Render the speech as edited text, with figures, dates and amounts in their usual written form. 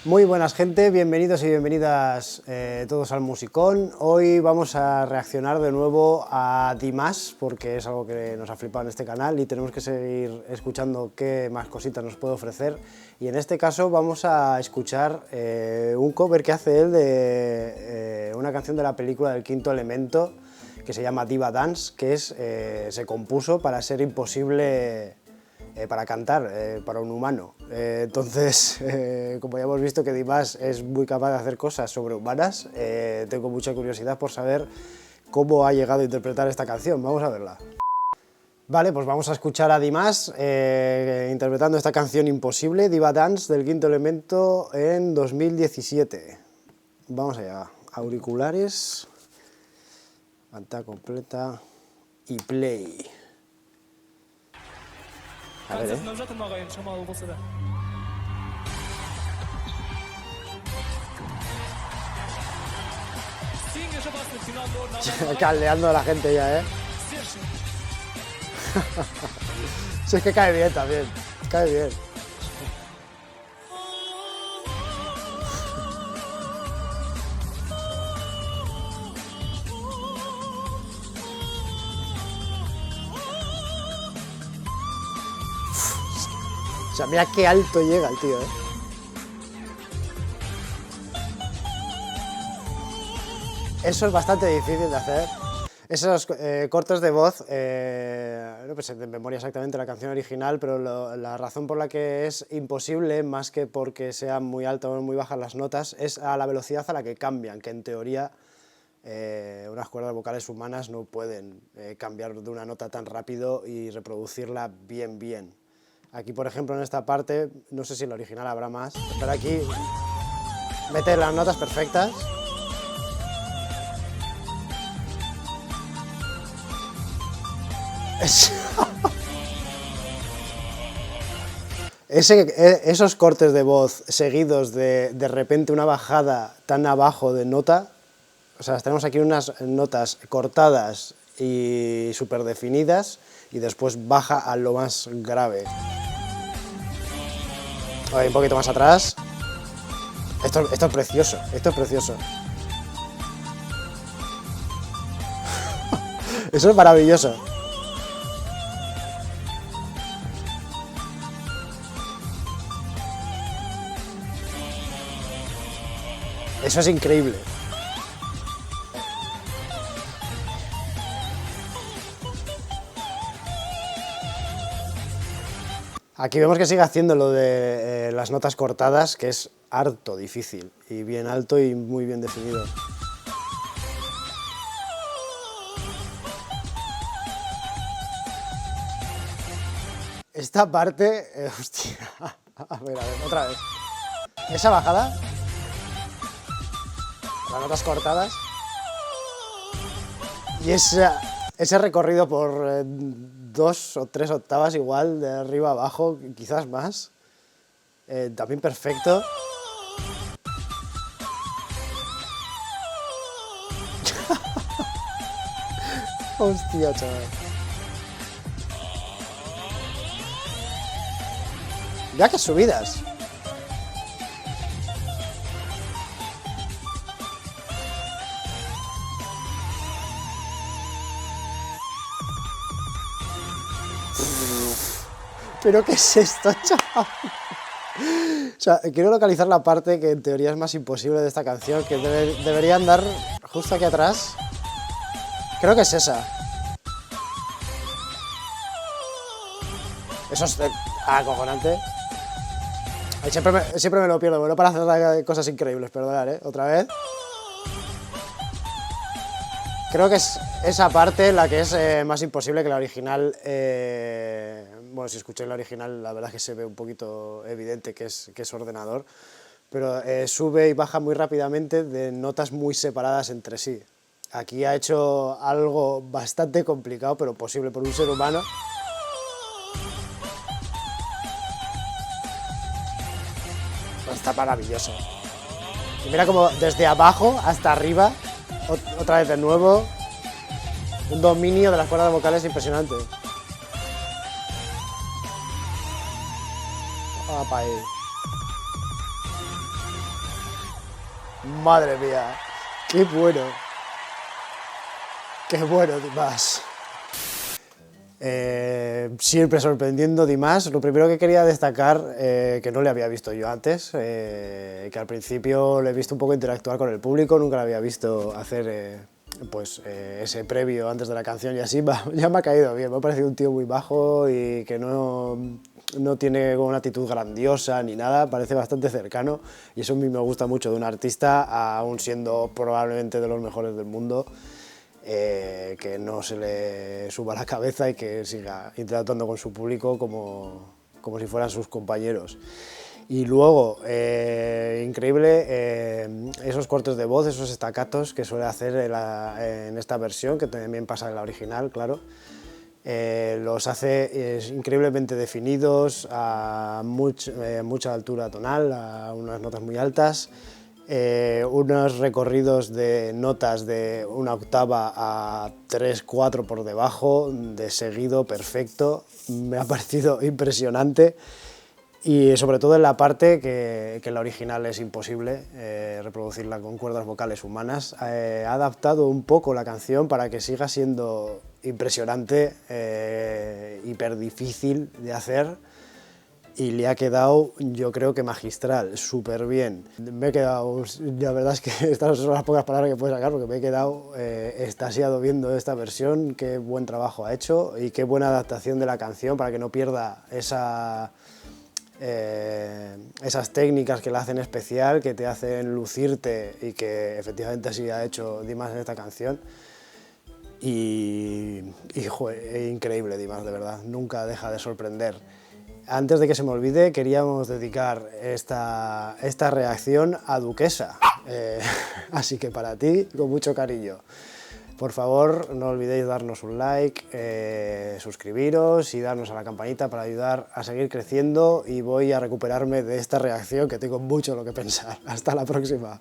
Muy buenas gente, bienvenidos y bienvenidas todos al Musicón. Hoy vamos a reaccionar de nuevo a Dimash porque es algo que nos ha flipado en este canal y tenemos que seguir escuchando qué más cositas nos puede ofrecer. Y en este caso vamos a escuchar un cover que hace él de una canción de la película del Quinto Elemento que se llama Diva Dance, que se compuso para ser imposible para cantar, para un humano. Entonces, como ya hemos visto que Dimash es muy capaz de hacer cosas sobrehumanas, tengo mucha curiosidad por saber cómo ha llegado a interpretar esta canción. Vamos a verla. Vale, pues vamos a escuchar a Dimash interpretando esta canción imposible, Diva Dance, del Quinto Elemento en 2017. Vamos allá. Auriculares, pantalla completa y play. A ver, caldeando a la gente ya, Si es que cae bien también, cae bien. O sea, mira qué alto llega el tío, Eso es bastante difícil de hacer. Esos cortes de voz, no sé de memoria exactamente la canción original, pero la razón por la que es imposible, más que porque sean muy altas o muy bajas las notas, es a la velocidad a la que cambian, que en teoría unas cuerdas vocales humanas no pueden cambiar de una nota tan rápido y reproducirla bien. Aquí, por ejemplo, en esta parte, no sé si en la original habrá más, pero aquí mete las notas perfectas. Esos cortes de voz seguidos de repente una bajada tan abajo de nota, o sea, tenemos aquí unas notas cortadas y súper definidas y después baja a lo más grave. Un poquito más atrás. Esto es precioso, esto es precioso. Eso es maravilloso. Eso es increíble. Aquí vemos que sigue haciendo lo de las notas cortadas, que es harto difícil, y bien alto y muy bien definido. Esta parte, hostia, a ver, otra vez. Esa bajada, las notas cortadas, y ese recorrido por 2 o 3 octavas igual, de arriba a abajo, quizás más, también perfecto. Hostia, chaval. Ya que subidas. ¿Pero qué es esto, chaval? O sea, quiero localizar la parte que en teoría es más imposible de esta canción, que debería andar justo aquí atrás. Creo que es esa. Eso es acojonante. Siempre me lo pierdo, bueno, para hacer cosas increíbles, perdonad, otra vez. Creo que es esa parte la que es más imposible que la original. Bueno, si escucháis la original, la verdad es que se ve un poquito evidente que es ordenador, pero sube y baja muy rápidamente de notas muy separadas entre sí. Aquí ha hecho algo bastante complicado, pero posible por un ser humano. Está maravilloso. Y mira como desde abajo hasta arriba, otra vez de nuevo. Un dominio de las cuerdas vocales impresionante. Apa ahí. Madre mía, qué bueno. Qué bueno, Dimas. Siempre sorprendiendo Dimas. Lo primero que quería destacar, que no le había visto yo antes, que al principio le he visto un poco interactuar con el público, nunca le había visto hacer ese previo antes de la canción y así, ya me ha caído bien, me ha parecido un tío muy bajo y que no tiene una actitud grandiosa ni nada, parece bastante cercano y eso a mí me gusta mucho de un artista, aún siendo probablemente de los mejores del mundo. Que no se le suba la cabeza y que siga interactuando con su público como si fueran sus compañeros. Y luego, increíble, esos cortes de voz, esos staccatos que suele hacer en esta versión, que también pasa en la original, claro. Los hace increíblemente definidos, a mucha altura tonal, a unas notas muy altas. Unos recorridos de notas de una octava a 3, 4 por debajo, de seguido perfecto, me ha parecido impresionante y sobre todo en la parte que en la original es imposible reproducirla con cuerdas vocales humanas, ha adaptado un poco la canción para que siga siendo impresionante, hiper difícil de hacer. Y le ha quedado, yo creo que magistral, súper bien. Me he quedado, la verdad es que estas son las pocas palabras que puedo sacar porque me he quedado extasiado viendo esta versión, qué buen trabajo ha hecho y qué buena adaptación de la canción para que no pierda esas técnicas que la hacen especial, que te hacen lucirte y que efectivamente así ha hecho Dimas en esta canción. Joder, increíble Dimas, de verdad, nunca deja de sorprender. Antes de que se me olvide, queríamos dedicar esta reacción a Duquesa, así que para ti, con mucho cariño. Por favor, no olvidéis darnos un like, suscribiros y darnos a la campanita para ayudar a seguir creciendo y voy a recuperarme de esta reacción que tengo mucho lo que pensar. Hasta la próxima.